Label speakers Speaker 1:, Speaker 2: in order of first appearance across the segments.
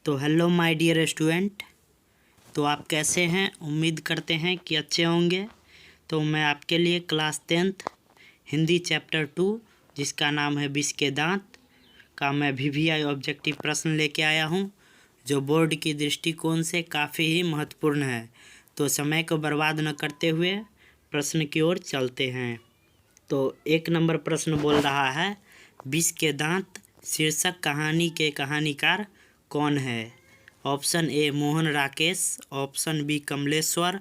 Speaker 1: तो hello my dear student. तो आप कैसे हैं? उम्मीद करते हैं कि अच्छे होंगे। तो मैं आपके लिए क्लास 10th हिंदी चैप्टर 2 जिसका नाम है विष के दांत का मैं VVI ऑब्जेक्टिव प्रश्न लेके आया हूं, जो बोर्ड की दृष्टिकोण से काफ़ी ही महत्वपूर्ण है। तो समय को बर्बाद न करते हुए प्रश्न की ओर चलते हैं। तो 1 नंबर प्रश्न बोल रहा है, विष के दांत शीर्षक कहानी के कहानीकार कौन है? Option A Mohan Rakesh, option B Kamleshwar,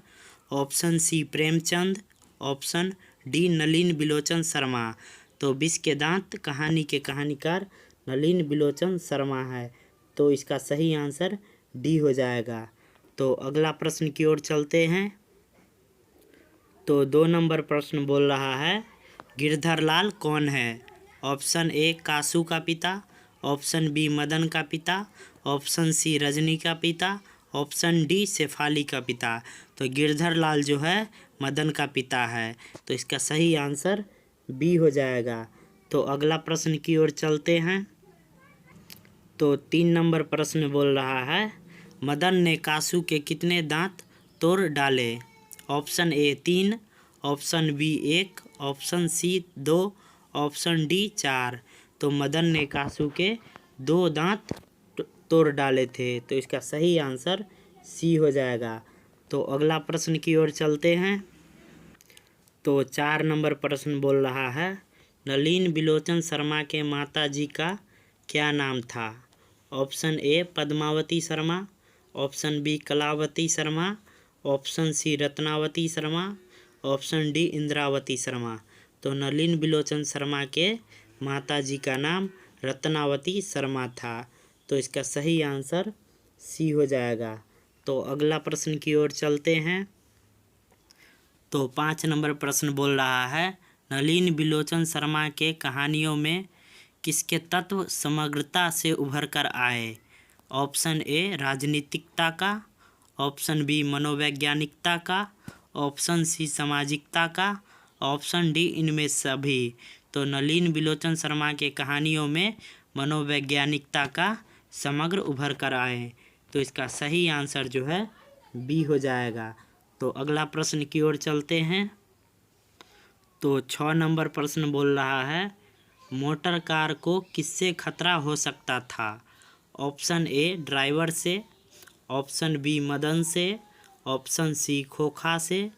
Speaker 1: option C Premchand, option D Nalin बिलोचन शर्मा। तो विष के दांत कहानी के कहानीकार नलिन बिलोचन शर्मा है। तो इसका सही आंसर डी हो जाएगा। तो अगला प्रश्न की ओर चलते हैं। तो 2 नंबर प्रश्न बोल रहा है, गिरधर लाल कौन है? ऑप्शन ए कासू का पिता, ऑप्शन बी मदन का पिता, ऑप्शन सी रजनी का पिता, ऑप्शन डी शेफाली का पिता। तो गिरधर लाल जो है मदन का पिता है। तो इसका सही आंसर बी हो जाएगा। तो अगला प्रश्न की ओर चलते हैं। तो 3 नंबर प्रश्न बोल रहा है, मदन ने कासू के कितने दांत तोड़ डाले? Option A 3, option B 1, option C 2, option D 4। तो मदन ने कासू के 2 दांत तोड़ डाले थे। तो इसका सही आंसर सी हो जाएगा। तो अगला प्रश्न की ओर चलते हैं। तो 4 नंबर प्रश्न बोल रहा है, नलिन बिलोचन शर्मा के माता जी का क्या नाम था? Option A Padmavati Sharma, option B Kalavati Sharma, option C Ratnavati Sharma, option D Indravati Sharma. तो नलिन बिलोचन शर्मा के माता जी का नाम रत्नावती शर्मा था। तो इसका सही आंसर सी हो जाएगा। तो अगला प्रश्न की ओर चलते हैं। तो 5 नंबर प्रश्न बोल रहा है, नलिन बिलोचन शर्मा के कहानियों में किसके तत्व समग्रता से उभर कर आए? ऑप्शन ए राजनीतिकता का, ऑप्शन बी मनोवैज्ञानिकता का, ऑप्शन सी सामाजिकता का, ऑप्शन डी इनमें सभी। तो नलिन बिलोचन शर्मा के कहानियों में मनोवैज्ञानिकता का समग्र उभर कर आए। तो इसका सही आंसर जो है बी हो जाएगा। तो अगला प्रश्न की ओर चलते हैं। तो 6 नंबर प्रश्न बोल रहा है, मोटर कार को किससे खतरा हो सकता था? ऑप्शन ए ड्राइवर से, ऑप्शन बी मदन से, ऑप्शन सी खोखा से,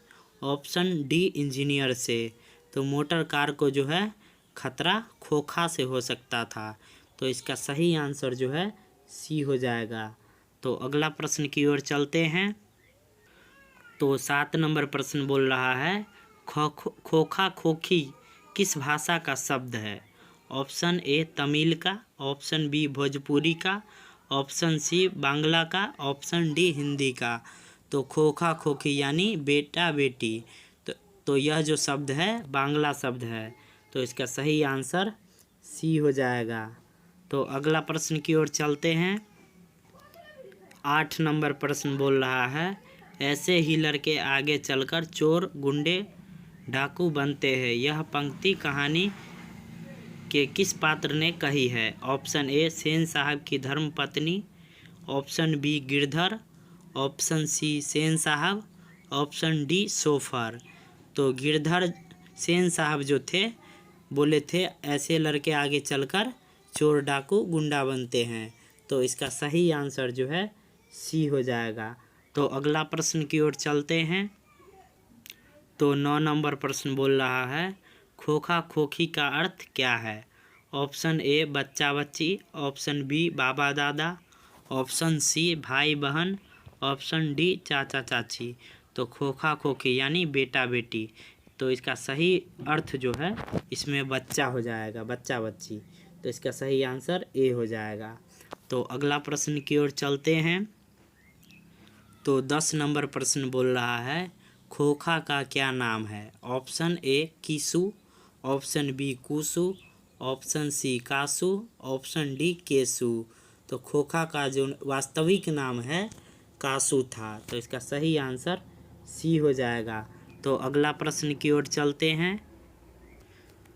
Speaker 1: ऑप्शन डी इंजीनियर से। तो मोटर कार को जो है खतरा खोखा से हो सकता था। तो इसका सही आंसर जो है सी हो जाएगा। तो अगला प्रश्न की ओर चलते हैं। तो 7 नंबर प्रश्न बोल रहा है, खोखा खोखी किस भाषा का शब्द है? ऑप्शन ए तमिल का, ऑप्शन बी भोजपुरी का, ऑप्शन सी बांग्ला का, ऑप्शन डी हिंदी का। तो खोखा खोखी यानी बेटा बेटी। तो यह जो शब्द है बांग्ला शब्द है। तो इसका सही आंसर सी हो जाएगा। तो अगला प्रश्न की ओर चलते हैं। 8 नंबर प्रश्न बोल रहा है, ऐसे ही लड़के आगे चलकर चोर गुंडे डाकू बनते हैं, यह पंक्ति कहानी के किस पात्र ने कही है? ऑप्शन ए सेन साहब की धर्मपत्नी, option B Girdhar, option C Sen साहब, ऑप्शन डी सोफर। तो गिरधर सेन साहब जो थे बोले थे ऐसे लड़के आगे चलकर चोर डाकू गुंडा बनते हैं। तो इसका सही आंसर जो है सी हो जाएगा। तो अगला प्रश्न की ओर चलते हैं। तो 9 नंबर प्रश्न बोल रहा है, खोखा खोखी का अर्थ क्या है? ऑप्शन ए बच्चा बच्ची, ऑप्शन बी बाबा दादा, ऑप्शन सी भाई बहन, ऑप्शन डी चाचा चाची। तो खोखा खोखी यानी बेटा बेटी। तो इसका सही अर्थ जो है इसमें बच्चा हो जाएगा, बच्चा बच्ची। तो इसका सही आंसर ए हो जाएगा। तो अगला प्रश्न की ओर चलते हैं। तो 10 नंबर प्रश्न बोल रहा है, खोखा का क्या नाम है? ऑप्शन ए कीसू, ऑप्शन बी कुसु, ऑप्शन सी कासू, ऑप्शन डी केसु। तो खोखा का जो वास्तविक नाम है कासू था। तो इसका सही आंसर सी हो जाएगा। तो अगला प्रश्न की ओर चलते हैं।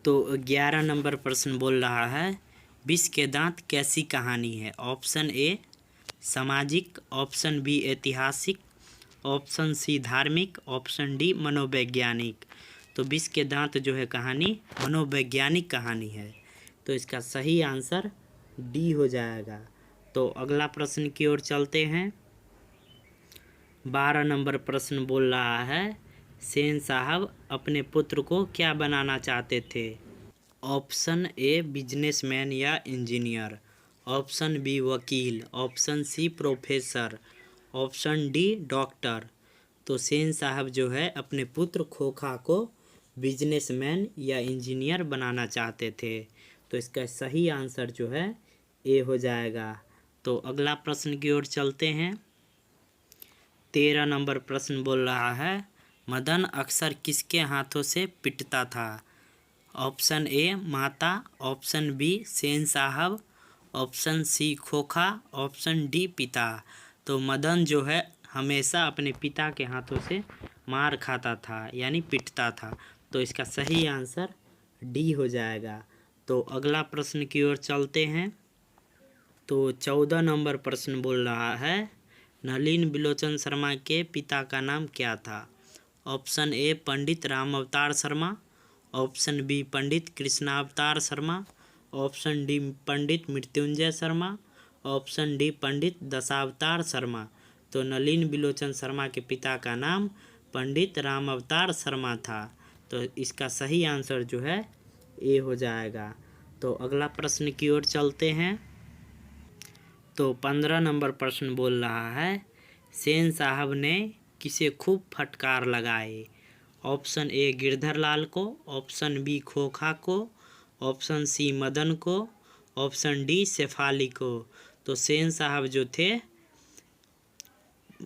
Speaker 1: तो 11 नंबर प्रश्न बोल रहा है, विष के दांत कैसी कहानी है? ऑप्शन ए सामाजिक, ऑप्शन बी ऐतिहासिक, ऑप्शन सी धार्मिक, ऑप्शन डी मनोवैज्ञानिक। तो विष के दांत जो है कहानी मनोवैज्ञानिक कहानी है, तो इसका सही आंसर डी हो जाएगा। तो अगला प्रश्न की ओर चलते हैं। 12 नंबर प्रश्न बोल रहा है, सेन साहब अपने पुत्र को क्या बनाना चाहते थे? ऑप्शन ए बिजनेसमैन या इंजीनियर, ऑप्शन बी वकील, option C professor, option D doctor. तो सेन साहब जो है अपने पुत्र खोखा को बिजनेसमैन या इंजीनियर बनाना चाहते थे, तो इसका सही आंसर जो है ए हो जाएगा। तो अगला प्रश्न की ओर चलते हैं। 13 नंबर प्रश्न बोल रहा है, मदन अक्सर किसके हाथों से पिटता था? ऑप्शन ए माता, ऑप्शन बी सेन साहब, ऑप्शन सी खोखा, ऑप्शन डी पिता। तो मदन जो है हमेशा अपने पिता के हाथों से मार खाता था, यानी पिटता था, तो इसका सही आंसर डी हो जाएगा। तो अगला प्रश्न की ओर चलते हैं। तो 14 नंबर प्रश्न बोल रहा है, नलिन बिलोचन शर्मा के पिता का नाम क्या था? ऑप्शन ए पंडित राम अवतार शर्मा, ऑप्शन बी पंडित कृष्णावतार शर्मा, ऑप्शन डी पंडित मृत्युंजय शर्मा, ऑप्शन डी पंडित दशावतार शर्मा। तो नलिन बिलोचन शर्मा के पिता का नाम पंडित राम अवतार शर्मा था, तो इसका सही आंसर जो है ए हो जाएगा। तो अगला प्रश्न की ओर चलते हैं। तो 15 नंबर प्रश्न बोल रहा है, सेन साहब ने किसे खूब फटकार लगाए? ऑप्शन ए गिरधर लाल को, ऑप्शन बी खोखा को, ऑप्शन सी मदन को, ऑप्शन डी शेफाली को। तो सेन साहब जो थे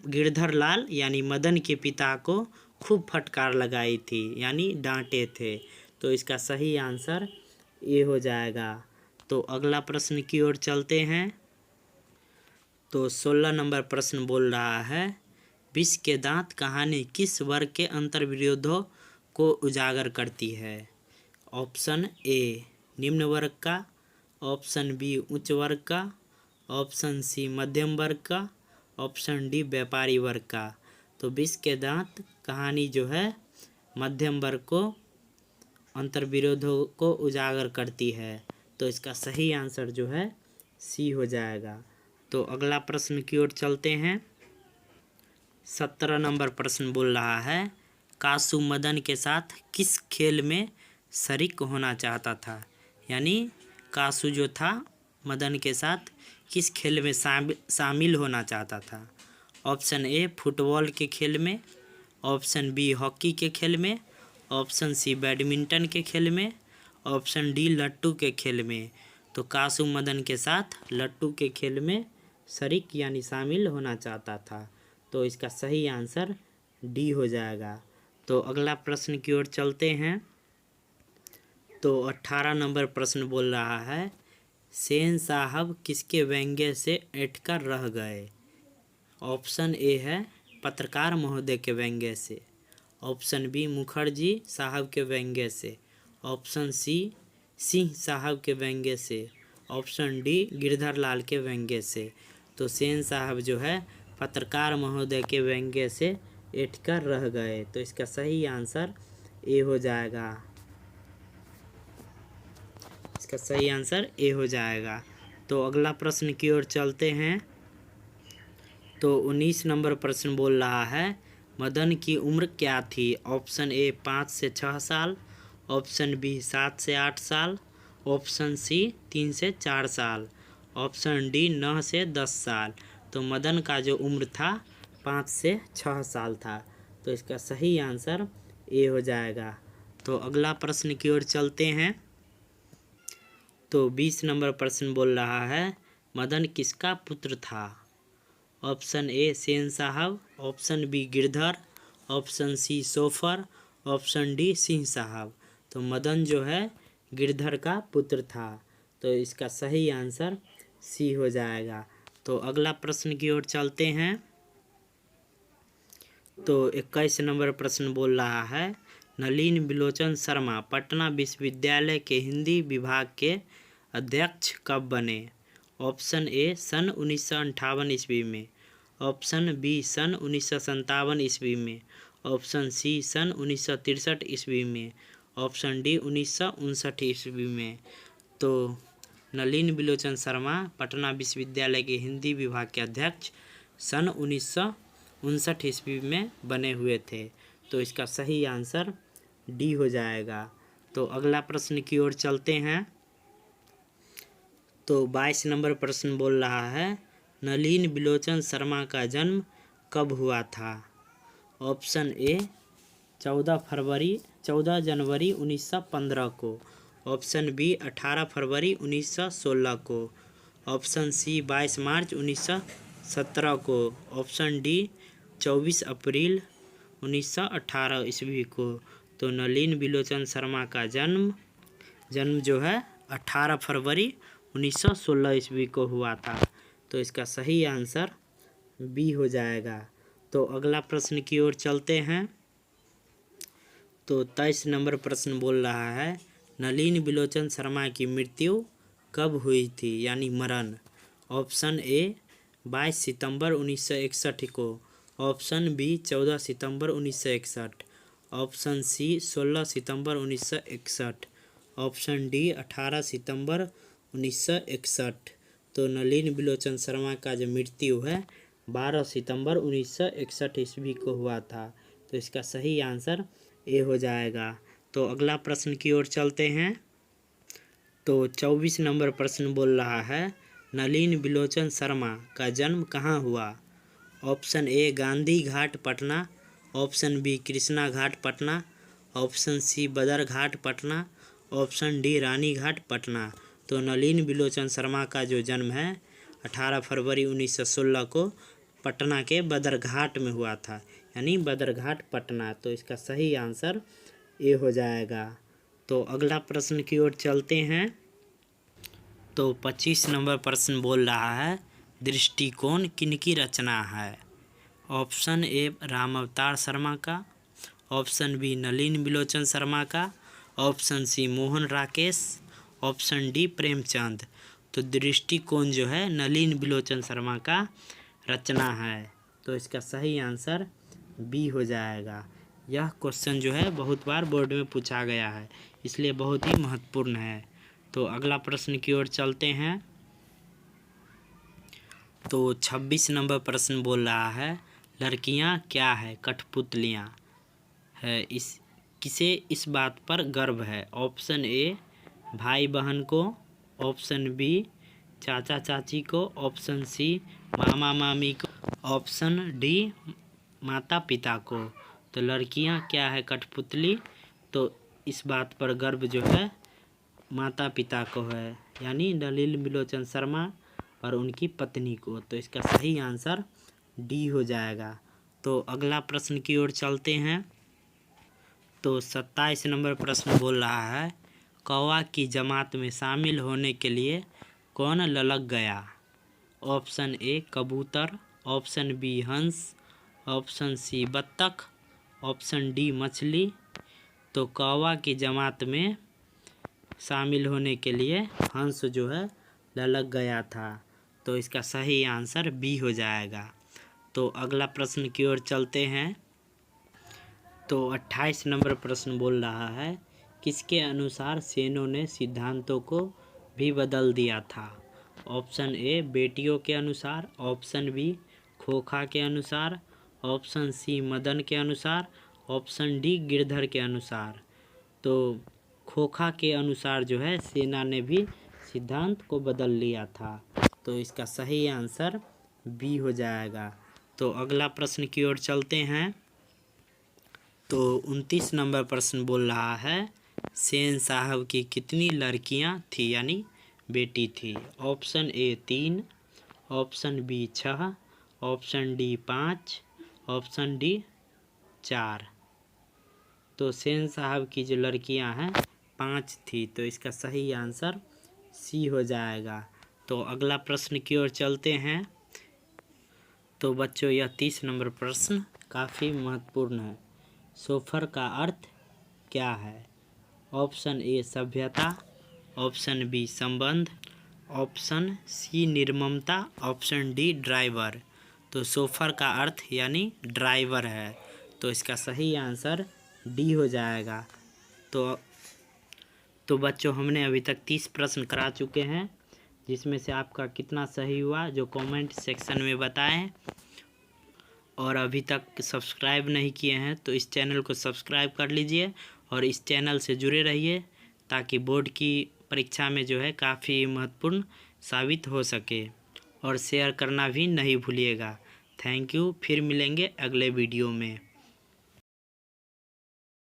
Speaker 1: गिरधर लाल यानी मदन के पिता को खूब फटकार लगाई थी, यानी डांटे थे, तो इसका सही आंसर ए हो जाएगा। तो अगला प्रश्न की ओर चलते हैं। तो 16 नंबर प्रश्न बोल रहा है, विष के दांत कहानी किस वर्ग के अंतर्विरोधों को उजागर करती है? ऑप्शन ए निम्न वर्ग का, ऑप्शन बी उच्च वर्ग का, ऑप्शन सी मध्यम वर्ग का, ऑप्शन डी व्यापारी वर्ग का। तो विष के दांत कहानी जो है मध्यम वर्ग को अंतर्विरोधों को उजागर करती है, तो इसका सही आंसर जो है सी हो जाएगा। तो अगला प्रश्न की ओर चलते हैं। 17 नंबर प्रश्न बोल रहा है, कासू मदन के साथ किस खेल में शरीक होना चाहता था? यानी कासू जो था मदन के साथ किस खेल में शामिल होना चाहता था? ऑप्शन ए फुटबॉल के खेल में, ऑप्शन बी हॉकी के खेल में, ऑप्शन सी बैडमिंटन के खेल में, ऑप्शन डी लट्टू के खेल में। तो कासू मदन के साथ लट्टू के खेल में शरीक यानी शामिल होना चाहता था, तो इसका सही आंसर डी हो जाएगा। तो अगला प्रश्न की ओर चलते हैं। तो 18 नंबर प्रश्न बोल रहा है, सेन साहब किसके व्यंग्य से ऐंठकर रह गए? ऑप्शन ए है पत्रकार महोदय के व्यंग्य से, ऑप्शन बी मुखर्जी साहब के व्यंग्य से, ऑप्शन सी सिंह साहब के व्यंग्य से, ऑप्शन डी गिरधर लाल के व्यंग्य से। तो सेन साहब जो है पत्रकार महोदय के व्यंग्य से ऐंठकर रह गए, तो इसका सही आंसर ए हो जाएगा। इसका सही आंसर ए हो जाएगा। तो अगला प्रश्न की ओर चलते हैं। तो 19 नंबर प्रश्न बोल रहा है, मदन की उम्र क्या थी? ऑप्शन ए 5 से 6 साल, ऑप्शन बी 7 से 8 साल, ऑप्शन सी 3 से 4 साल, ऑप्शन डी 9 से 10 साल। तो मदन का जो उम्र था 5 से 6 साल था, तो इसका सही आंसर ए हो जाएगा। तो अगला प्रश्न की ओर चलते हैं। तो 20 नंबर प्रश्न बोल रहा है, मदन किसका पुत्र था? ऑप्शन ए सेन साहब, option B Girdhar, option C chauffeur, option D Singh साहब। तो मदन जो है गिरधर का पुत्र था, तो इसका सही आंसर सी हो जाएगा। तो अगला प्रश्न की ओर चलते हैं। तो 21 नंबर प्रश्न बोल रहा है, नलिन बिलोचन शर्मा पटना विश्वविद्यालय के हिंदी विभाग के अध्यक्ष कब बने? ऑप्शन ए सन 1958 ईस्वी में, ऑप्शन बी सन 1957 ईस्वी में, ऑप्शन सी सन 1963 ईस्वी में, ऑप्शन डी 1959 ईस्वी में। तो नलिन बिलोचन शर्मा पटना विश्वविद्यालय के हिंदी विभाग के अध्यक्ष सन 1959 ईस्वी में बने हुए थे। तो इसका सही आंसर डी हो जाएगा। तो अगला प्रश्न की ओर चलते हैं। तो 22 नंबर प्रश्न बोल रहा है, नलिन बिलोचन शर्मा का जन्म कब हुआ था? ऑप्शन ए 14 जनवरी 1915 को, ऑप्शन बी 18 फरवरी 1916 को, ऑप्शन सी 22 मार्च 1917 को, ऑप्शन डी 24 अप्रैल 1918 ईस्वी को। तो नलिन बिलोचन शर्मा का जन्म जो है 18 फरवरी 1916 ईस्वी को हुआ था। तो इसका सही आंसर बी हो जाएगा। तो अगला प्रश्न की ओर चलते हैं। तो 23 नंबर प्रश्न बोल रहा है, नलिन बिलोचन शर्मा की मृत्यु कब हुई थी, यानी मरण? ऑप्शन ए 22 सितंबर 1961 को, ऑप्शन बी 14 सितंबर 1961, ऑप्शन सी 16 सितंबर 1961, ऑप्शन डी 18 सितंबर 1961। तो नलिन बिलोचन शर्मा का जो मृत्यु है 12 सितंबर 1961 ईस्वी को हुआ था। तो इसका सही आंसर ए हो जाएगा। तो अगला प्रश्न की ओर चलते हैं। तो 24 नंबर प्रश्न बोल रहा है, नलिन बिलोचन शर्मा का जन्म कहाँ हुआ? Option A Gandhi Ghat Patna, option B Krishna Ghat Patna, option C Badar Ghat Patna, option D Rani Ghat Patna. तो नलिन बिलोचन शर्मा का जो जन्म है 18 फरवरी 1916 को पटना के बदर घाट में हुआ था, यानी बदर घाट पटना। तो इसका सही आंसर ए हो जाएगा। तो अगला प्रश्न की ओर चलते हैं। तो 25 नंबर प्रश्न बोल रहा है, दृष्टिकोण किनकी रचना है? ऑप्शन ए रामावतार शर्मा का, ऑप्शन बी नलिन बिलोचन शर्मा का, option C Mohan Rakesh, option D Premchand. तो दृष्टिकोण जो है नलिन बिलोचन शर्मा का रचना है। तो इसका सही आंसर बी हो जाएगा। यह क्वेश्चन जो है बहुत बार बोर्ड में पूछा गया है, इसलिए बहुत ही महत्वपूर्ण है। तो अगला प्रश्न की ओर चलते हैं। तो 26 नंबर प्रश्न बोल रहा है, लड़कियां क्या है? कठपुतलियां है। किसे इस बात पर गर्व है? ऑप्शन ए भाई बहन को, ऑप्शन बी चाचा चाची को, ऑप्शन सी मामा मामी को, ऑप्शन डी माता पिता को। तो लड़कियां क्या है? कठपुतली। तो इस बात पर गर्व जो है माता पिता को है, यानी नलिन बिलोचन शर्मा और उनकी पत्नी को। तो इसका सही आंसर डी हो जाएगा। तो अगला प्रश्न की ओर चलते हैं। तो 27 नंबर प्रश्न बोल रहा है, कौवा की जमात में शामिल होने के लिए कौन ललक गया? ऑप्शन ए कबूतर, ऑप्शन बी हंस, ऑप्शन सी बत्तख, ऑप्शन डी मछली। तो कौवा की जमात में शामिल होने के लिए हंस जो है ललक गया था। तो इसका सही आंसर बी हो जाएगा। तो अगला प्रश्न की ओर चलते हैं। तो 28 नंबर प्रश्न बोल रहा है, किसके अनुसार सेनों ने सिद्धांतों को भी बदल दिया था? ऑप्शन ए बेटियों के अनुसार, ऑप्शन बी खोखा के अनुसार, ऑप्शन सी मदन के अनुसार, ऑप्शन डी गिरधर के अनुसार। तो खोखा के अनुसार जो है सेना ने भी सिद्धांत को बदल लिया था। तो इसका सही आंसर बी हो जाएगा। तो अगला प्रश्न की ओर चलते हैं। तो 29 नंबर प्रश्न बोल रहा है, सेन साहब की कितनी लड़कियां थी, यानी बेटी थी? Option A 3, option B 6, option D 5, option D 4। तो सेन साहब की जो लड़कियां हैं 5 थी। तो इसका सही आंसर सी हो जाएगा। तो अगला प्रश्न की ओर चलते हैं। तो बच्चों यह 30 नंबर प्रश्न काफ़ी महत्वपूर्ण है। सोफर का अर्थ क्या है? ऑप्शन ए सभ्यता, ऑप्शन बी संबंध, ऑप्शन सी निर्ममता, ऑप्शन डी ड्राइवर। तो शोफर का अर्थ यानी ड्राइवर है, तो इसका सही आंसर डी हो जाएगा। तो बच्चों हमने अभी तक 30 प्रश्न करा चुके हैं, जिसमें से आपका कितना सही हुआ जो कमेंट सेक्शन में बताएं। और अभी तक सब्सक्राइब नहीं किए हैं तो इस चैनल को सब्सक्राइब कर लीजिए और इस चैनल से जुड़े रहिए, ताकि बोर्ड की परीक्षा में जो है काफ़ी महत्वपूर्ण साबित हो सके। और शेयर करना भी नहीं भूलिएगा। थैंक यू, फिर मिलेंगे अगले वीडियो में।